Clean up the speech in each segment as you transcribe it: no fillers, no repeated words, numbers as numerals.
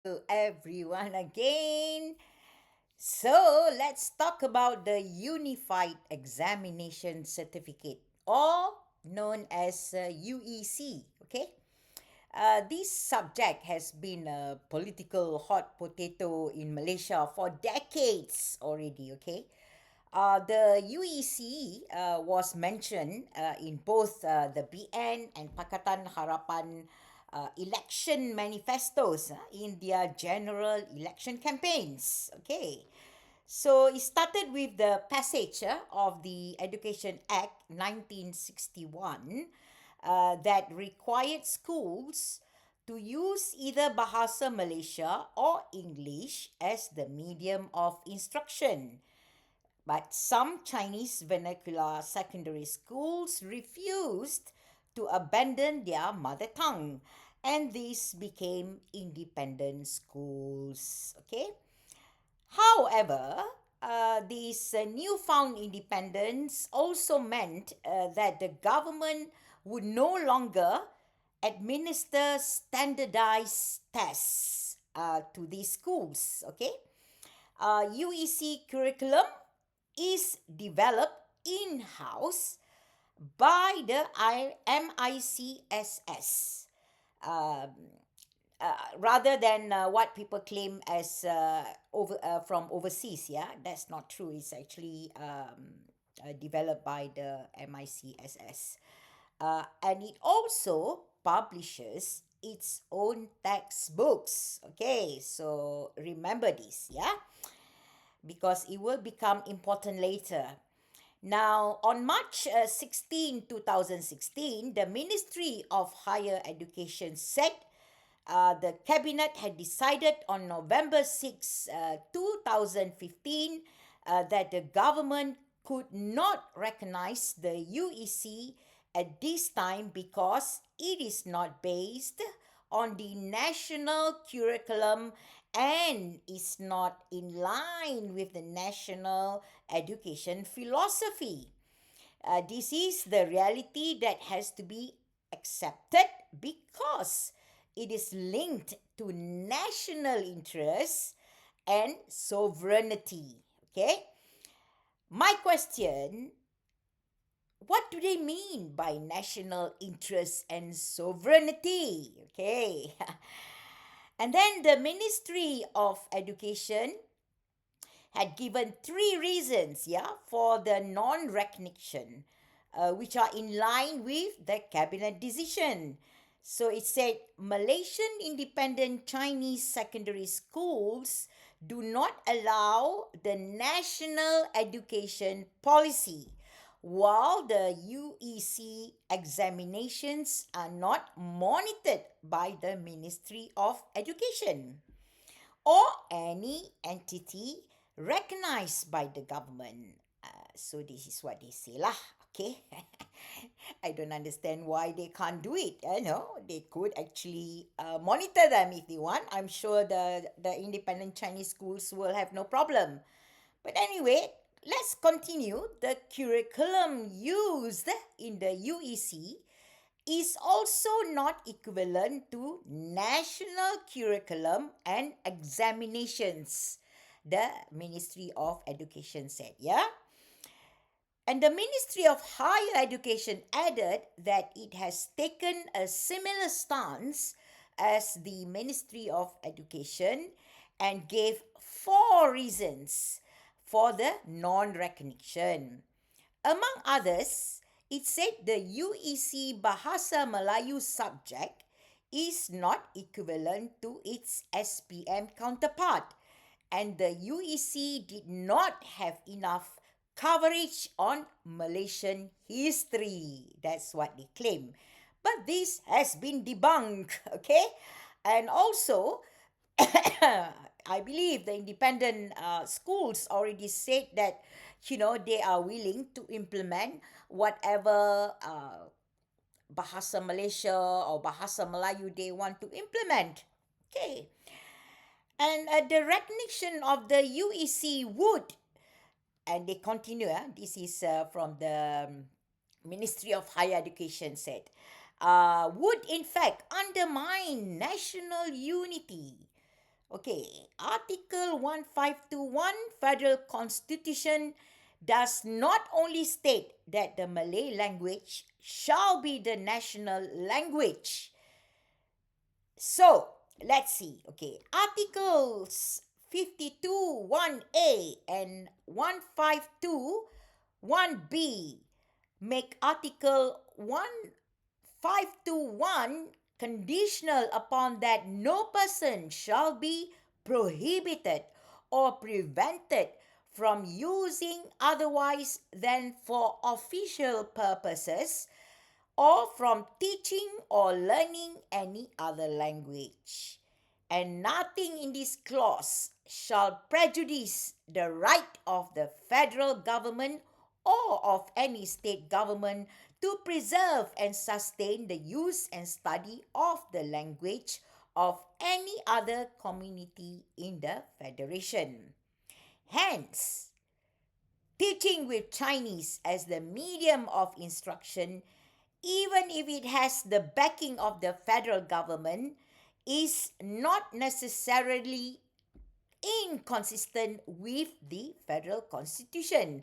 Everyone again. So let's talk about the Unified Examination Certificate, or known as UEC. Okay, this subject has been a political hot potato in Malaysia for decades already. Okay, the UEC was mentioned in both the BN and Pakatan Harapan election manifestos in their general election campaigns. Okay. So it started with the passage of the Education Act 1961 that required schools to use either Bahasa Malaysia or English as the medium of instruction. But some Chinese vernacular secondary schools refused to abandon their mother tongue, and these became independent schools. Okay. However, this newfound independence also meant that the government would no longer administer standardized tests to these schools. Okay. UEC curriculum is developed in house by the MICSS, um, rather than what people claim as from overseas. Yeah, that's not true. It's actually developed by the MICSS, and it also publishes its own textbooks. Okay, so remember this. Yeah, because it will become important later. Now, on March 16, 2016, the Ministry of Higher Education said the Cabinet had decided on November 6, 2015, that the government could not recognize the UEC at this time because it is not based on the national curriculum and is not in line with the national education philosophy. This is the reality that has to be accepted because it is linked to national interests and sovereignty. Okay? My question, what do they mean by national interest and sovereignty? Okay. And then the Ministry of Education had given three reasons, yeah, for the non-recognition, which are in line with the cabinet decision. So it said Malaysian independent Chinese secondary schools do not allow the national education policy, while the UEC examinations are not monitored by the Ministry of Education or any entity recognized by the government. So this is what they say lah. Okay. I don't understand why they can't do it. No, they could actually monitor them if they want. I'm sure the independent Chinese schools will have no problem. But anyway, let's continue. The curriculum used in the UEC is also not equivalent to national curriculum and examinations, the Ministry of Education said. Yeah. And the Ministry of Higher Education added that it has taken a similar stance as the Ministry of Education and gave four reasons for the non recognition. Among others, it said the UEC Bahasa Melayu subject is not equivalent to its SPM counterpart, and the UEC did not have enough coverage on Malaysian history. That's what they claim. But this has been debunked, okay? And also, I believe the independent schools already said that, they are willing to implement whatever Bahasa Malaysia or Bahasa Melayu they want to implement. Okay. And the recognition of the UEC would, and they continue, this is from the Ministry of Higher Education said, would in fact undermine national unity, Okay, Article 1521 Federal Constitution does not only state that the Malay language shall be the national language. So, let's see. Okay, Articles 52 1A and 152 1B make Article 1521 conditional upon that no person shall be prohibited or prevented from using otherwise than for official purposes or from teaching or learning any other language. And nothing in this clause shall prejudice the right of the federal government or of any state government to preserve and sustain the use and study of the language of any other community in the federation. Hence, teaching with Chinese as the medium of instruction, even if it has the backing of the federal government, is not necessarily inconsistent with the federal constitution,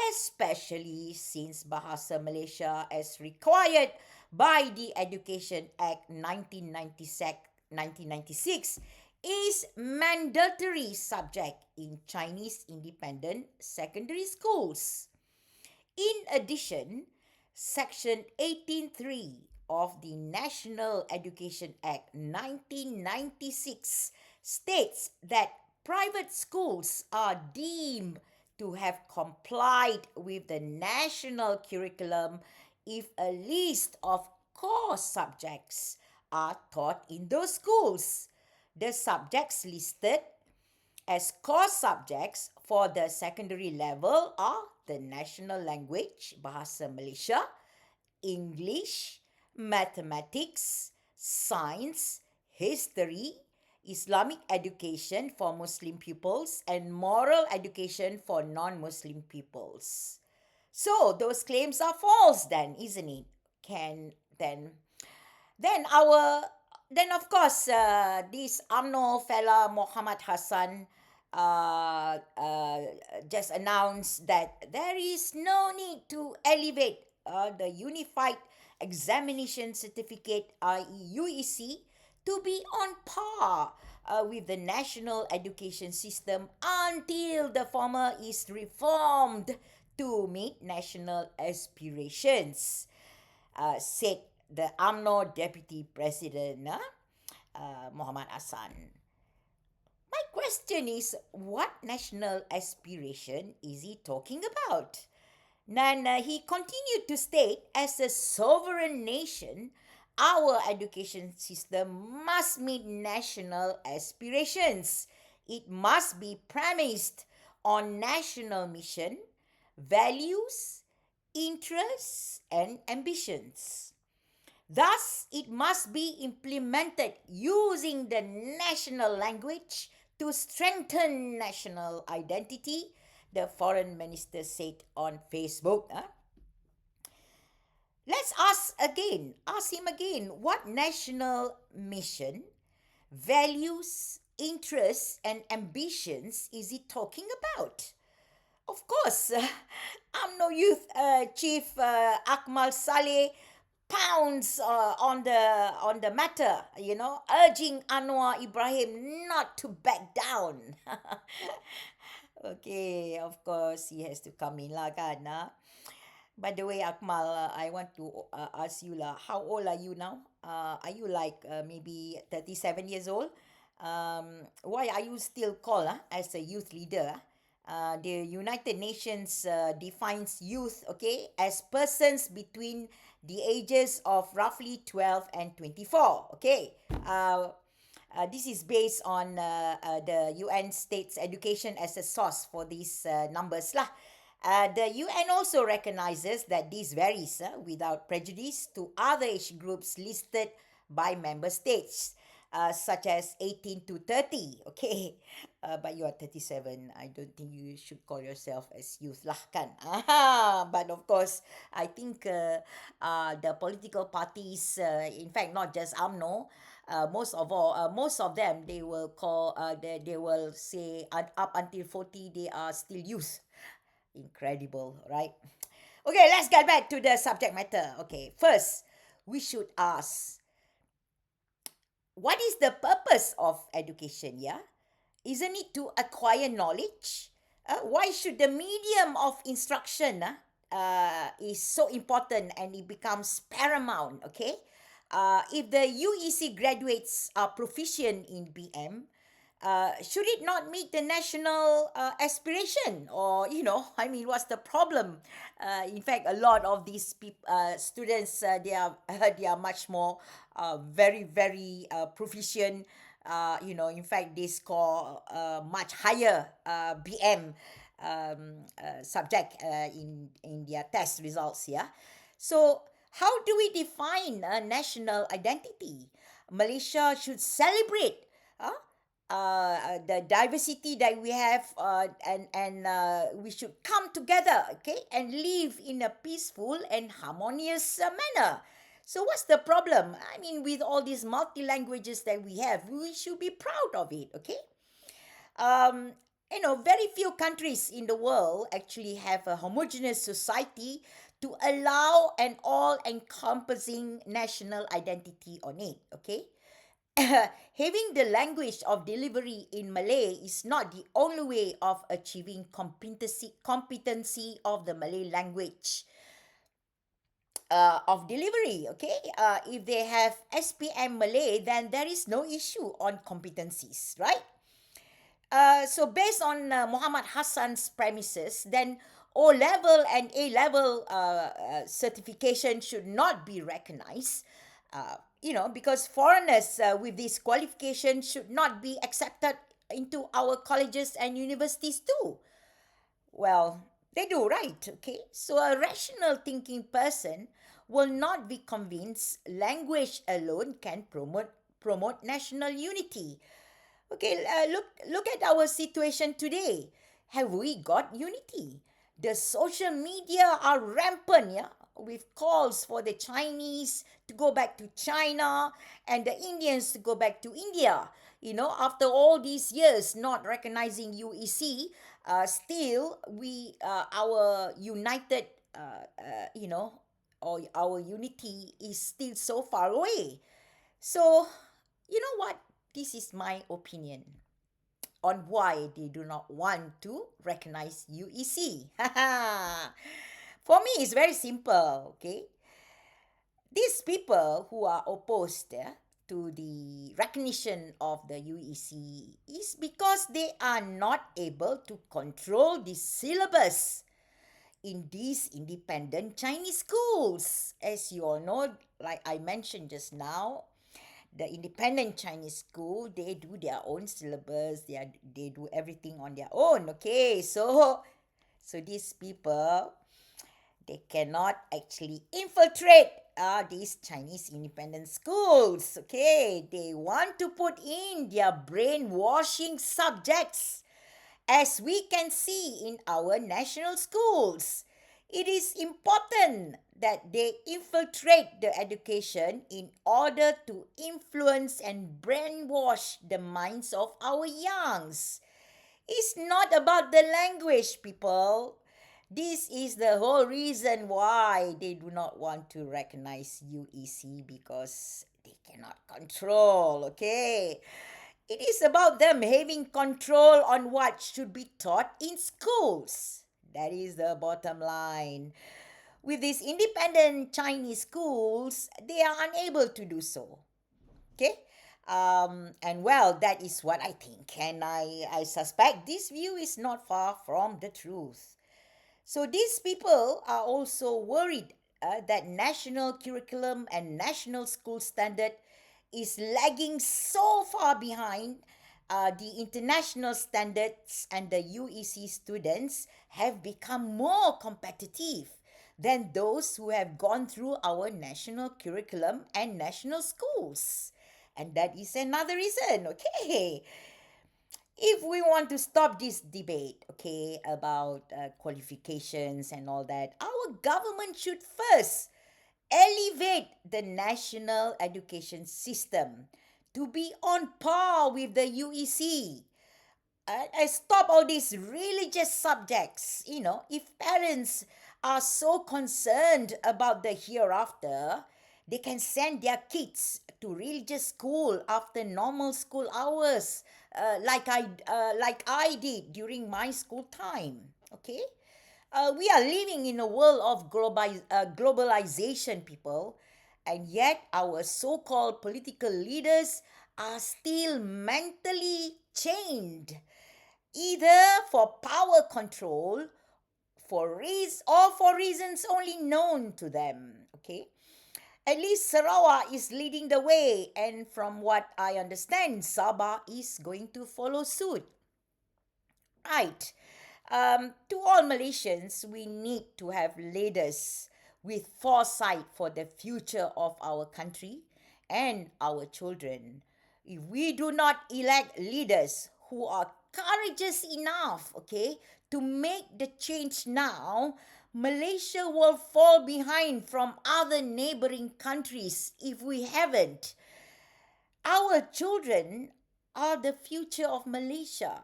especially since Bahasa Malaysia, as required by the Education Act 1996, is mandatory subject in Chinese independent secondary schools. In addition, Section 18.3 of the National Education Act 1996 states that private schools are deemed to have complied with the national curriculum if a list of core subjects are taught in those schools. The subjects listed as core subjects for the secondary level are the national language, Bahasa Malaysia, English, mathematics, science, history, Islamic education for Muslim pupils, and moral education for non-Muslim pupils. So those claims are false then, isn't it? Can then our then of course this UMNO fella Muhammad Hassan just announced that there is no need to elevate the Unified Examination Certificate UEC to be on par with the national education system until the former is reformed to meet national aspirations, said the UMNO Deputy President, Muhammad Hassan. My question is, what national aspiration is he talking about? And he continued to state, as a sovereign nation, our education system must meet national aspirations. It must be premised on national mission, values, interests, and ambitions. Thus, it must be implemented using the national language to strengthen national identity, the foreign minister said on Facebook. Let's ask him again, what national mission, values, interests, and ambitions is he talking about? Of course, UMNO Youth Chief Akmal Saleh pounds on the matter, urging Anwar Ibrahim not to back down. Okay, of course he has to come in lah kan. By the way, Akmal, I want to ask you lah, how old are you now? Are you like maybe 37 years old? Why are you still called as a youth leader? The United Nations defines youth, okay, as persons between the ages of roughly 12 and 24, okay. This is based on the UN states education as a source for these numbers lah. The UN also recognizes that this varies without prejudice to other age groups listed by member states, such as 18 to 30. Okay, but you are 37. I don't think you should call yourself as youth lah kan. But of course, I think the political parties, in fact, not just UMNO, most of them, they will call, they will say, up until 40, they are still youth. Incredible, right? Okay, let's get back to the subject matter. Okay, first, we should ask, what is the purpose of education? Yeah, isn't it to acquire knowledge? Why should the medium of instruction is so important and it becomes paramount? Okay, if the UEC graduates are proficient in BM, should it not meet the national aspiration? Or, I mean, what's the problem? In fact, a lot of these students, they are they are much more very, very proficient. In fact, they score much higher BM subject in their test results. Yeah. So, how do we define a national identity? Malaysia should celebrate uh, the diversity that we have, and we should come together, okay, and live in a peaceful and harmonious manner. So what's the problem? I mean, with all these multi languages that we have, we should be proud of it, okay? um, very few countries in the world actually have a homogeneous society to allow an all encompassing national identity on it, okay? Having the language of delivery in Malay is not the only way of achieving competency of the Malay language of delivery. Okay, if they have SPM Malay, then there is no issue on competencies, right? So based on Muhammad Hassan's premises, then O level and A level certification should not be recognized. Because foreigners with this qualification should not be accepted into our colleges and universities too. Well, they do, right? Okay. So a rational thinking person will not be convinced language alone can promote national unity. Okay, look at our situation today. Have we got unity? The social media are rampant, yeah, with calls for the Chinese to go back to China and the Indians to go back to India. After all these years not recognizing UEC, still our united, or our unity is still so far away. So, you know what? This is my opinion on why they do not want to recognize UEC. For me, it's very simple, okay? These people who are opposed to the recognition of the UEC is because they are not able to control the syllabus in these independent Chinese schools. As you all know, like I mentioned just now, the independent Chinese school, they do their own syllabus. They do everything on their own. Okay, so these people, they cannot actually infiltrate these Chinese independent schools. Okay, they want to put in their brainwashing subjects, as we can see in our national schools. It is important that they infiltrate the education in order to influence and brainwash the minds of our youngs. It's not about the language, people. This is the whole reason why they do not want to recognize UEC, because they cannot control, okay? It is about them having control on what should be taught in schools. That is the bottom line. With these independent Chinese schools, they are unable to do so. Okay? And well, that is what I think. And I suspect this view is not far from the truth. So these people are also worried that national curriculum and national school standard is lagging so far behind the international standards, and the UEC students have become more competitive than those who have gone through our national curriculum and national schools. And that is another reason, okay? If we want to stop this debate, okay, about qualifications and all that, our government should first elevate the national education system to be on par with the UEC. I stop all these religious subjects. If parents are so concerned about the hereafter, they can send their kids to religious school after normal school hours, like I did during my school time. Okay, we are living in a world of globalization, people, and yet our so-called political leaders are still mentally chained, either for power control, for reasons only known to them. Okay, at least Sarawak is leading the way, and from what I understand, Sabah is going to follow suit. Right. To all Malaysians, we need to have leaders with foresight for the future of our country and our children. If we do not elect leaders who are courageous enough, okay, to make the change now, Malaysia will fall behind from other neighboring countries if we haven't. Our children are the future of Malaysia.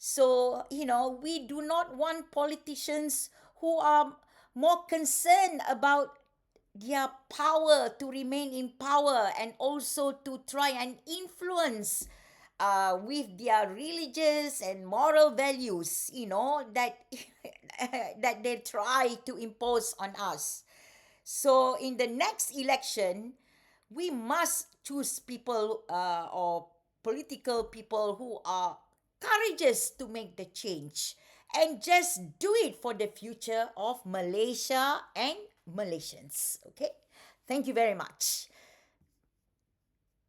So, we do not want politicians who are more concerned about their power to remain in power and also to try and influence with their religious and moral values, that that they try to impose on us. So in the next election, we must choose people or political people who are courageous to make the change and just do it for the future of Malaysia and Malaysians. Okay? Thank you very much.